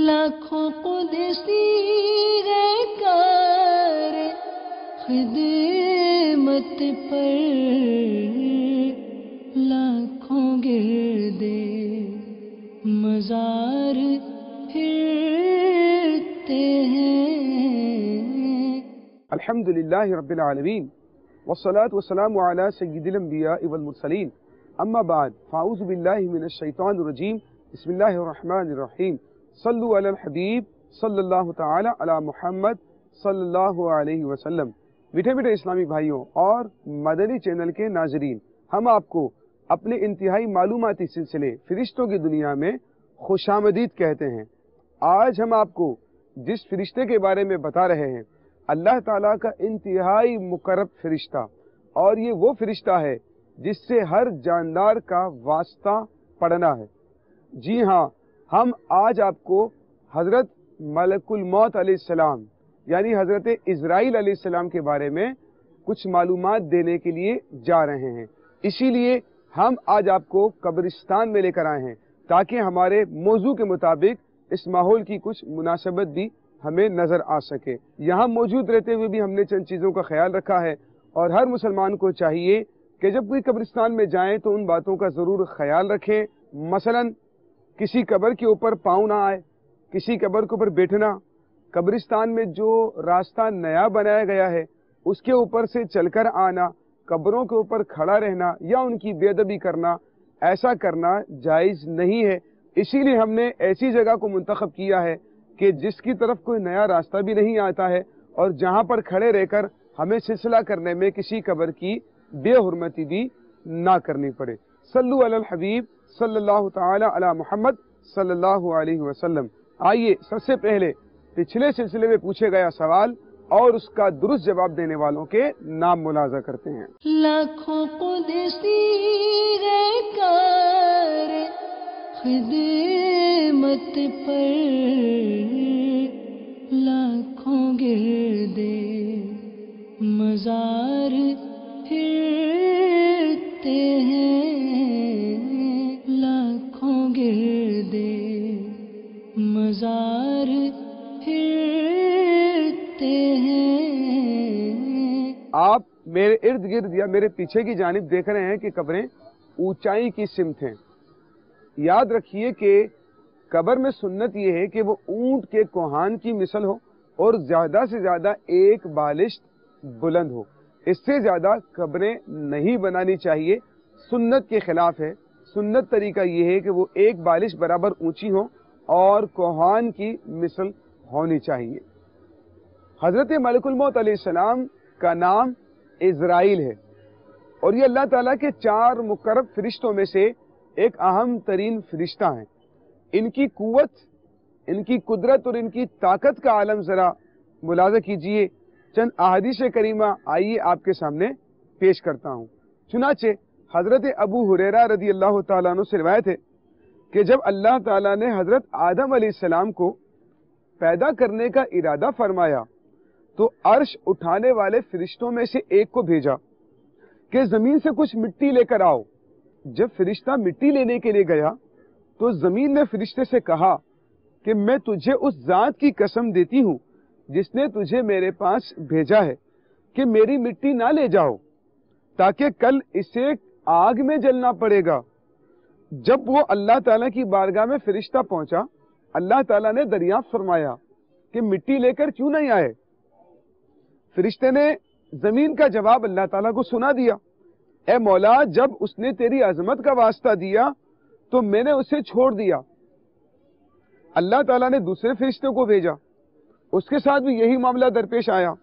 लाखों कुदसी कार खिदमत पर लाखों गिरदे मजार फिरते हैं। अल्हम्दुलिल्लाहि रब्बिल आलमीन वस्सलातु वस्सलामु अला सय्यिदिल अंबिया वल मुरसलीन अम्मा बाद फ़अऊज़ु बिल्लाहि मिनश शैतानिर रजीम बिस्मिल्लाहिर रहमानिर रहीम सल्लु अलल हबीब सल्लल्लाहु तआला अला मुहम्मद सल्लल्लाहु अलैहि वसल्लम। मीठे मीठे इस्लामी भाइयों और मदनी चैनल के नाज़रीन, हम आपको अपने इंतहाई मालूमाती सिलसिले फरिश्तों की दुनिया में खुशामदीद कहते हैं। आज हम आपको जिस फरिश्ते के बारे में बता रहे हैं, अल्लाह ताला का इंतहाई मुकर्रब फरिश्ता, और ये वो फरिश्ता है जिससे हर जानदार का वास्ता पड़ना है। जी हाँ, हम आज आपको हज़रत मलकुल मौत अलैहिस्सलाम यानी हज़रत इज़राइल अलैहिस्सलाम के बारे में कुछ मालूमात देने के लिए जा रहे हैं। इसीलिए हम आज आपको कब्रिस्तान में लेकर आए हैं ताकि हमारे मौजू के मुताबिक इस माहौल की कुछ मुनासबत भी हमें नजर आ सके। यहाँ मौजूद रहते हुए भी हमने चंद चीज़ों का ख्याल रखा है, और हर मुसलमान को चाहिए कि जब कोई कब्रिस्तान में जाएं तो उन बातों का ज़रूर ख्याल रखें। मसलन किसी कब्र के ऊपर पाँव ना आए, किसी कब्र के ऊपर बैठना, कब्रिस्तान में जो रास्ता नया बनाया गया है उसके ऊपर से चलकर आना, कब्रों के ऊपर खड़ा रहना या उनकी बेअदबी करना, ऐसा करना जायज़ नहीं है। इसीलिए हमने ऐसी जगह को मुंतखब किया है कि जिसकी तरफ कोई नया रास्ता भी नहीं आता है और जहाँ पर खड़े रहकर हमें सिलसिला करने में किसी कब्र की बेहुरमती भी ना करनी पड़े। सल्लु अलल हबीब सल्लल्लाहु तआला अला मुहम्मद सल्लल्लाहु अलैहि वसल्लम। आइए सबसे पहले पिछले सिलसिले में पूछे गया सवाल और उसका दुरुस्त जवाब देने वालों के नाम मुलाजा करते हैं। लाखों कुदसी कार खिदमत पर लाखों गिरदे मजार फिरते हैं, लाखों गिरदे मजार फिरते हैं। आप मेरे इर्द गिर्द या मेरे पीछे की जानिब देख रहे हैं कि कब्रें ऊंचाई की सिमत हैं। याद रखिए कि कब्र में सुन्नत यह है कि वो ऊंट के कोहान की मिसल हो और ज्यादा से ज्यादा एक बालिश बुलंद हो। इससे ज्यादा कब्रें नहीं बनानी चाहिए, सुन्नत के खिलाफ है। सुन्नत तरीका यह है कि वो एक बालिश बराबर ऊंची हो और कोहान की मिसल होनी चाहिए। हजरत मलकुल मौत अलैहिस्सलाम का नाम इज़राइल है और ये अल्लाह ताला के 4 मुकर्रब फरिश्तों में से एक अहम तरीन फरिश्ता है। इनकी कुव्वत, इनकी कुदरत और इनकी ताकत का आलम जरा मुलाजा कीजिए। चंद अहादीस करीमा आइए आपके सामने पेश करता हूँ। चुनाचे हजरत अबू हुरैरा रदी अल्लाह ताला अन्हु से रिवायत है कि जब अल्लाह ताला ने हजरत आदम अलैहिस्सलाम को पैदा करने का इरादा फरमाया तो अर्श उठाने वाले फरिश्तों में से एक को भेजा कि जमीन से कुछ मिट्टी लेकर आओ। जब फरिश्ता मिट्टी लेने के लिए गया तो जमीन ने फरिश्ते से कहा कि मैं तुझे उस जात की कसम देती हूँ जिसने तुझे मेरे पास भेजा है कि मेरी मिट्टी ना ले जाओ, ताकि कल इसे आग में जलना पड़ेगा। जब वो अल्लाह ताला की बारगाह में फरिश्ता पहुंचा, अल्लाह ताला ने दरियाफ्त फरमाया कि मिट्टी लेकर क्यों नहीं आए। फरिश्ते ने जमीन का जवाब अल्लाह ताला को सुना दिया, ए मौला, जब उसने तेरी अजमत का वास्ता दिया तो मैंने उसे छोड़ दिया। अल्लाह ताला ने दूसरे फरिश्ते को भेजा, उसके साथ भी यही मामला दरपेश आया।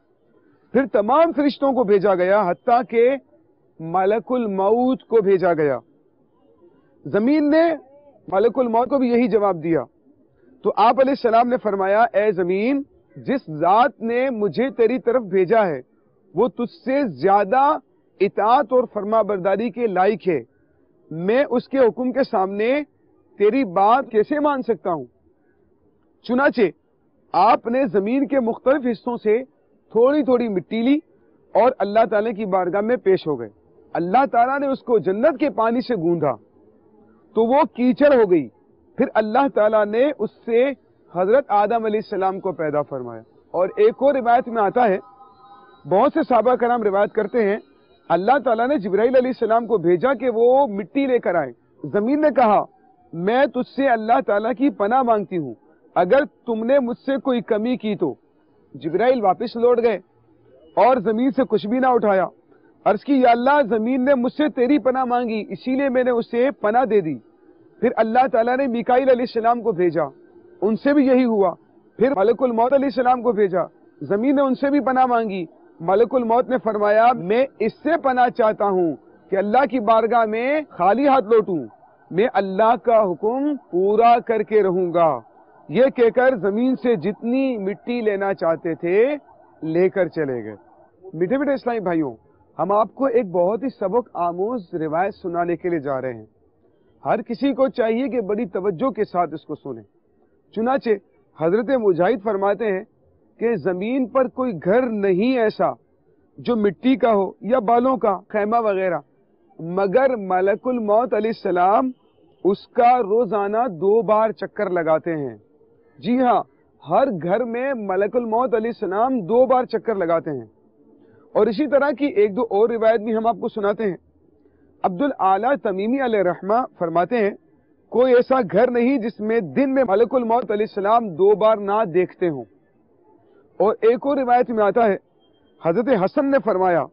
फिर तमाम फरिश्तों को भेजा गया, हत्ता के मलकुल मौत को भेजा गया। जमीन ने मलकुल मौत को भी यही जवाब दिया। तो आप अलैहिस्सलाम ने फरमाया, ए जमीन, जिस जात ने मुझे तेरी तरफ भेजा है वो तुझसे ज्यादा इताअत और फरमाबरदारी के लायक है। मैं उसके हुक्म के सामने तेरी बात कैसे मान सकता हूं। चुनाचे आपने जमीन के मुख्तलिफ हिस्सों से थोड़ी थोड़ी मिट्टी ली और अल्लाह ताला की बारगाह में पेश हो गए। अल्लाह ताला ने उसको जन्नत के पानी से गूंधा तो वो कीचड़ हो गई। फिर अल्लाह ताला ने उससे हजरत आदम अलैहिस्सलाम को पैदा फरमाया। और एक और रिवायत में आता है, बहुत से सहाबा कराम रिवायत करते हैं, अल्लाह ताला ने जिब्राइल अलैहिस्सलाम को भेजा कि वो मिट्टी लेकर आए। जमीन ने कहा, मैं तुझसे अल्लाह ताला की पनाह मांगती हूँ, अगर तुमने मुझसे कोई कमी की तो। जिब्राइल वापस लौट गए और जमीन से कुछ भी ना उठाया। अर्ज की, या अल्लाह, जमीन ने मुझसे तेरी पनाह मांगी, इसीलिए मैंने उसे पनाह दे दी। फिर अल्लाह ताला ने मीकाईल अलैहिस्सलाम को भेजा, उनसे भी यही हुआ। फिर मलकुल मौत अलैहिस्सलाम को भेजा, जमीन ने उनसे भी पनाह मांगी। मलकुल मौत ने फरमाया, मैं इससे पनाह चाहता हूँ कि अल्लाह की बारगाह में खाली हाथ लौटूं, मैं अल्लाह का हुक्म पूरा करके रहूंगा। ये कहकर जमीन से जितनी मिट्टी लेना चाहते थे लेकर चले गए। मीठे मीठे इस्लामी भाइयों, हम आपको एक बहुत ही सबक आमोज रिवायत सुनाने के लिए जा रहे हैं। हर किसी को चाहिए कि बड़ी तवज्जो के साथ इसको सुने। चुनाचे हजरत मुजाहिद फरमाते हैं कि जमीन पर कोई घर नहीं ऐसा जो मिट्टी का हो या बालों का खैमा वगैरह, मगर मलकुल मौत अलैहिस्सलाम उसका रोजाना 2 बार चक्कर लगाते हैं। जी हाँ, हर घर में मलकुल मौत अलैहिस्सलाम 2 बार चक्कर लगाते हैं। और इसी तरह की 1-2 और रिवायत भी हम आपको सुनाते हैं। अब्दुल आला तमीमी अलैहि रहमा फरमाते हैं, कोई ऐसा घर नहीं जिसमें दिन में मलकुल मौत अलैहिस्सलाम 2 बार ना देखते हों। और एक और रिवायत में आता है, हजरत हसन ने फरमाया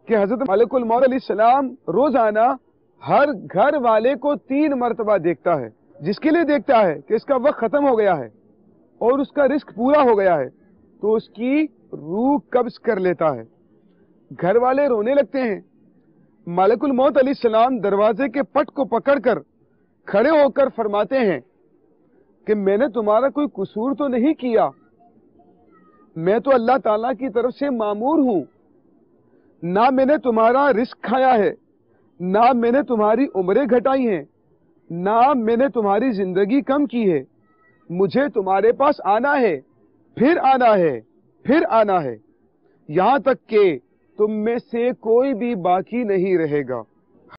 कि हजरत मलकुल मौत अलैहिस्सलाम रोजाना हर घर वाले को 3 मरतबा देखता है, जिसके लिए देखता है कि इसका वक्त खत्म हो गया है और उसका रिस्क पूरा हो गया है, तो उसकी रूह कब्ज कर लेता है। घर वाले रोने लगते हैं। मलकुल मौत अलैहिस्सलाम दरवाजे के पट को पकड़कर खड़े होकर फरमाते हैं कि मैंने तुम्हारा कोई कसूर तो नहीं किया, मैं तो अल्लाह ताला की तरफ से मामूर हूं, ना मैंने तुम्हारा रिस्क खाया है, ना मैंने तुम्हारी उम्रें घटाई हैं, ना मैंने तुम्हारी जिंदगी कम की है। मुझे तुम्हारे पास आना है, फिर आना है, फिर आना है, यहां तक कि तुम में से कोई भी बाकी नहीं रहेगा।